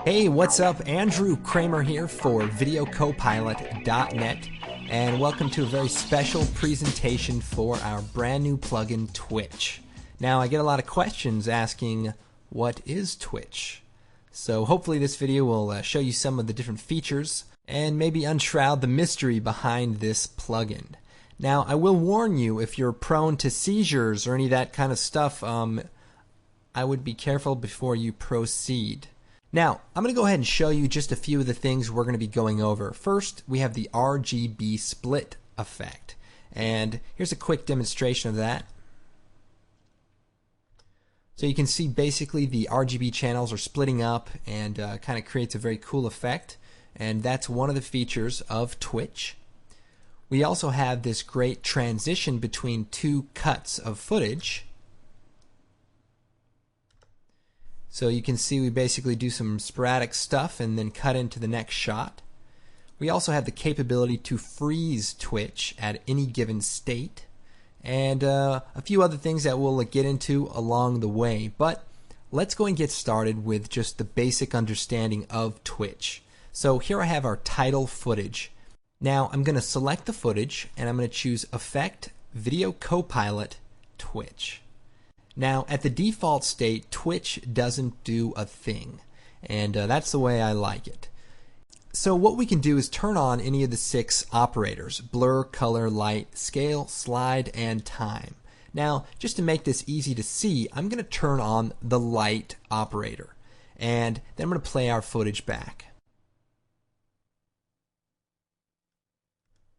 Hey, what's up? Andrew Kramer here for VideoCopilot.net, and welcome to a very special presentation for our brand new plugin, Twitch. Now, I get a lot of questions asking, what is Twitch? So hopefully this video will show you some of the different features and maybe unshroud the mystery behind this plugin. Now, I will warn you, if you're prone to seizures or any of that kind of stuff, I would be careful before you proceed. Now, I'm going to go ahead and show you just a few of the things we're going to be going over. First, we have the RGB split effect. And here's a quick demonstration of that. So you can see basically the RGB channels are splitting up and kind of creates a very cool effect. And that's one of the features of Twitch. We also have this great transition between two cuts of footage. So you can see we basically do some sporadic stuff and then cut into the next shot. We also have the capability to freeze Twitch at any given state, and a few other things that we'll get into along the way. But let's go and get started with just the basic understanding of Twitch. So here I have our title footage. Now I'm going to select the footage and I'm going to choose Effect, Video Copilot, Twitch. Now, at the default state, Twitch doesn't do a thing, and that's the way I like it. So what we can do is turn on any of the 6 operators: blur, color, light, scale, slide, and time. Now, just to make this easy to see, I'm going to turn on the light operator, and then I'm going to play our footage back.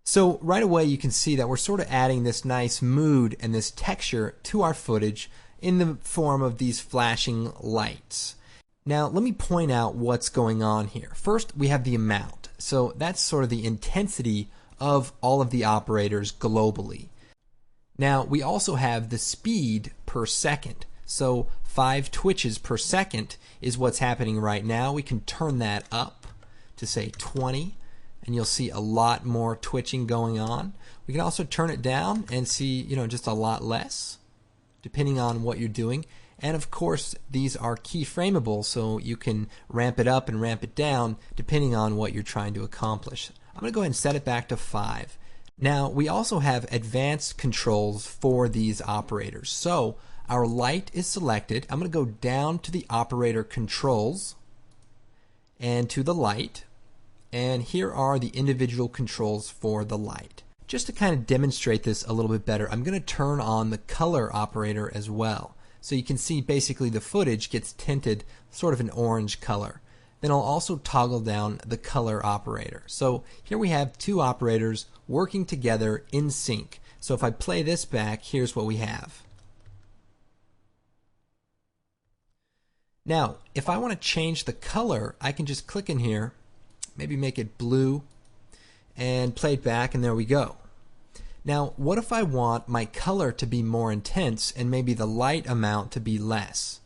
So right away you can see that we're sort of adding this nice mood and this texture to our footage in the form of these flashing lights. Now let me point out what's going on here. First, we have the amount. So that's sort of the intensity of all of the operators globally. Now we also have the speed per second. So 5 twitches per second is what's happening right now. We can turn that up to say 20. And you'll see a lot more twitching going on. We can also turn it down and see, just a lot less, depending on what you're doing. And of course, these are keyframeable, so you can ramp it up and ramp it down depending on what you're trying to accomplish. I'm going to go ahead and set it back to 5. Now, we also have advanced controls for these operators. So our light is selected. I'm going to go down to the operator controls and to the light. And here are the individual controls for the light. Just to kind of demonstrate this a little bit better, I'm going to turn on the color operator as well. So you can see basically the footage gets tinted sort of an orange color. Then I'll also toggle down the color operator. So here we have 2 operators working together in sync. So if I play this back, here's what we have. Now, if I want to change the color, I can just click in here, maybe make it blue, and play it back, and there we go. Now, what if I want my color to be more intense and maybe the light amount to be less?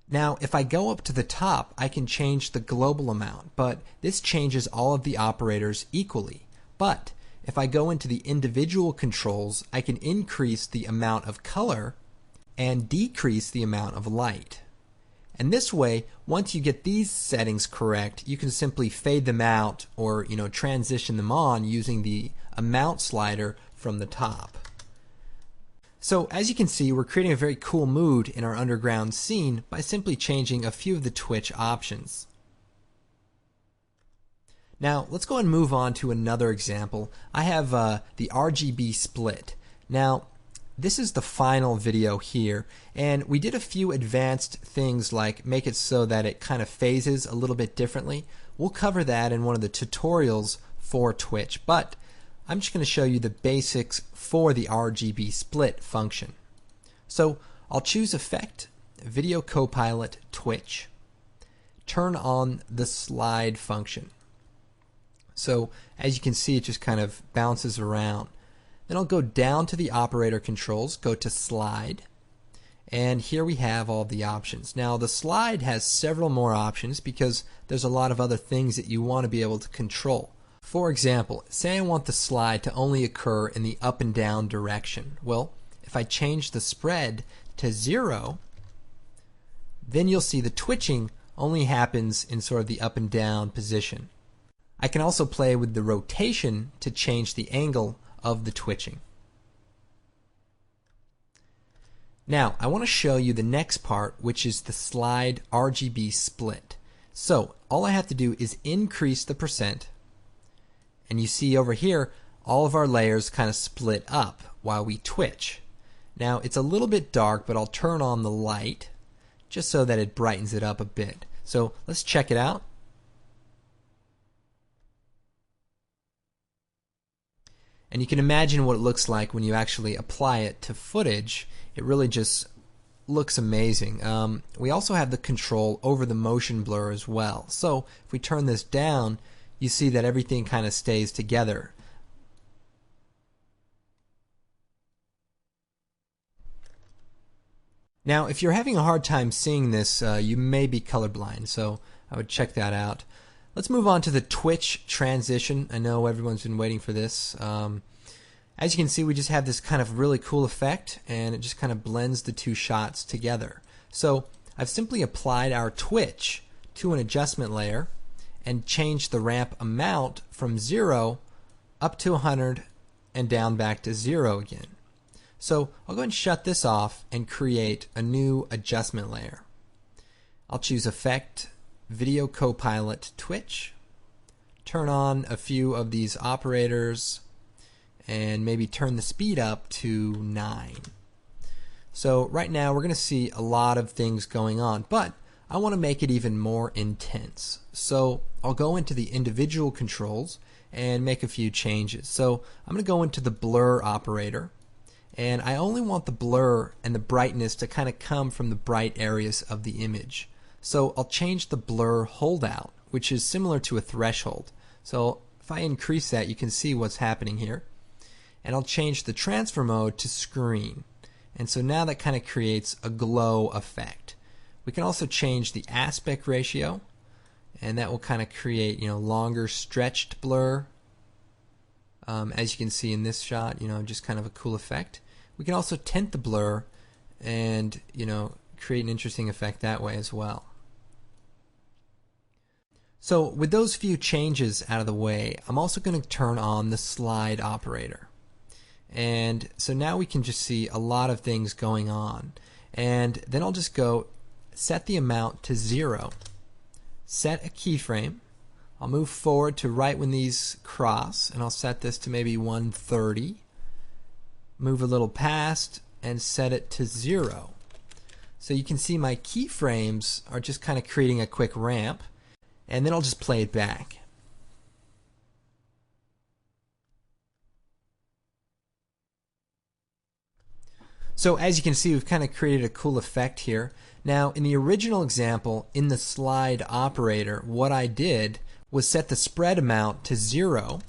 Now, if I go up to the top, I can change the global amount, but this changes all of the operators equally. But if I go into the individual controls, I can increase the amount of color and decrease the amount of light. And this way, once you get these settings correct, you can simply fade them out or transition them on using the amount slider from the top. So as you can see, we're creating a very cool mood in our underground scene by simply changing a few of the Twitch options. Now let's go and move on to another example. I have the RGB split. Now this is the final video here, and we did a few advanced things like make it so that it kind of phases a little bit differently. We'll cover that in one of the tutorials for Twitch, but I'm just going to show you the basics for the RGB split function. So I'll choose Effect, Video Copilot, Twitch, turn on the slide function. So as you can see, it just kind of bounces around. Then I'll go down to the operator controls, go to slide, and here we have all the options. Now the slide has several more options because there's a lot of other things that you want to be able to control. For example, say I want the slide to only occur in the up and down direction. Well, if I change the spread to 0, then you'll see the twitching only happens in sort of the up and down position. I can also play with the rotation to change the angle of the twitching. Now, I want to show you the next part, which is the slide RGB split. So, all I have to do is increase the percent, and you see over here, all of our layers kind of split up while we twitch. Now, it's a little bit dark, but I'll turn on the light just so that it brightens it up a bit. So, let's check it out. And you can imagine what it looks like when you actually apply it to footage. It really just looks amazing. We also have the control over the motion blur as well. So if we turn this down, you see that everything kind of stays together. Now, if you're having a hard time seeing this, you may be colorblind, so I would check that out. Let's move on to the twitch transition. I know everyone's been waiting for this. As you can see, we just have this kind of really cool effect, and it just kind of blends the two shots together. So I've simply applied our twitch to an adjustment layer and changed the ramp amount from 0 up to 100 and down back to 0 again. So I'll go ahead and shut this off and create a new adjustment layer. I'll choose Effect, Video Copilot, Twitch, turn on a few of these operators, and maybe turn the speed up to 9. So right now we're going to see a lot of things going on, but I want to make it even more intense. So I'll go into the individual controls and make a few changes. So I'm going to go into the blur operator, and I only want the blur and the brightness to kind of come from the bright areas of the image. So I'll change the blur holdout, which is similar to a threshold. So if I increase that, you can see what's happening here. And I'll change the transfer mode to screen. And so now that kind of creates a glow effect. We can also change the aspect ratio, and that will kind of create, longer stretched blur. As you can see in this shot, just kind of a cool effect. We can also tint the blur and, create an interesting effect that way as well. So with those few changes out of the way, I'm also going to turn on the slide operator. And so now we can just see a lot of things going on. And then I'll just go set the amount to 0, set a keyframe. I'll move forward to right when these cross, and I'll set this to maybe 130. Move a little past and set it to 0. So you can see my keyframes are just kind of creating a quick ramp, and then I'll just play it back. So as you can see, we've kind of created a cool effect here. Now, in the original example, in the slide operator, what I did was set the spread amount to 0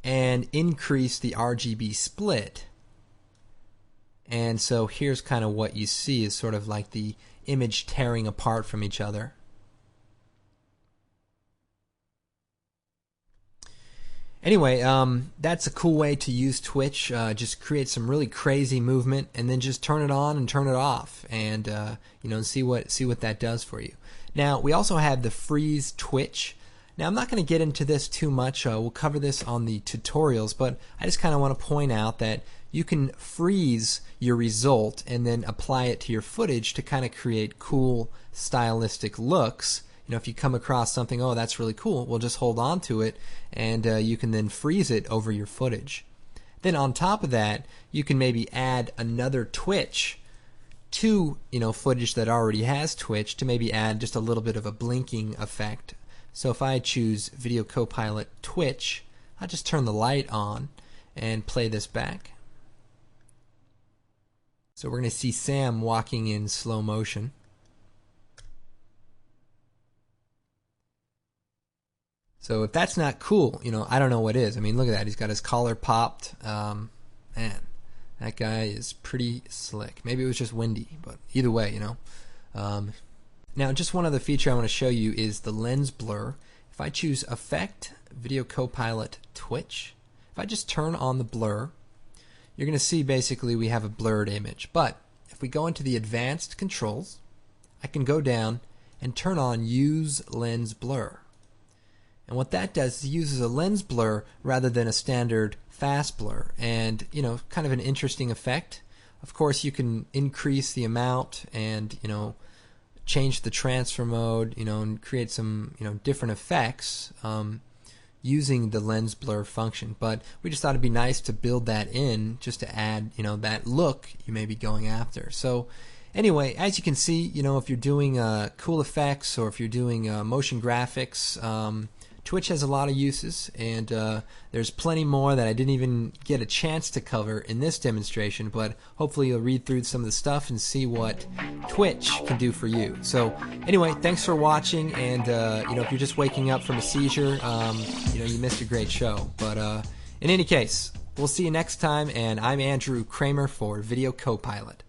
and increase the RGB split. And so here's kind of what you see is sort of like the image tearing apart from each other. Anyway, that's a cool way to use Twitch. Just create some really crazy movement, and then just turn it on and turn it off, and see what that does for you. Now we also have the freeze Twitch. Now I'm not going to get into this too much. We'll cover this on the tutorials, but I just kind of want to point out that you can freeze your result and then apply it to your footage to kind of create cool stylistic looks. If you come across something, oh, that's really cool, well, just hold on to it, and you can then freeze it over your footage. Then on top of that, you can maybe add another twitch to footage that already has twitch to maybe add just a little bit of a blinking effect. So if I choose Video Copilot Twitch, I'll just turn the light on and play this back. So we're going to see Sam walking in slow motion. So if that's not cool, I don't know what is. I mean, look at that. He's got his collar popped. Man, that guy is pretty slick. Maybe it was just windy, but either way, Now, just one other feature I want to show you is the lens blur. If I choose Effect, Video Copilot, Twitch, if I just turn on the blur, you're going to see basically we have a blurred image. But if we go into the advanced controls, I can go down and turn on Use Lens Blur. And what that does is it uses a lens blur rather than a standard fast blur, and kind of an interesting effect. Of course, you can increase the amount and change the transfer mode, and create some different effects using the lens blur function. But we just thought it'd be nice to build that in just to add that look you may be going after. So anyway, as you can see, if you're doing cool effects or if you're doing motion graphics, Twitch has a lot of uses, and there's plenty more that I didn't even get a chance to cover in this demonstration, but hopefully you'll read through some of the stuff and see what Twitch can do for you. So anyway, thanks for watching, and if you're just waking up from a seizure, you missed a great show. But in any case, we'll see you next time, and I'm Andrew Kramer for Video Copilot.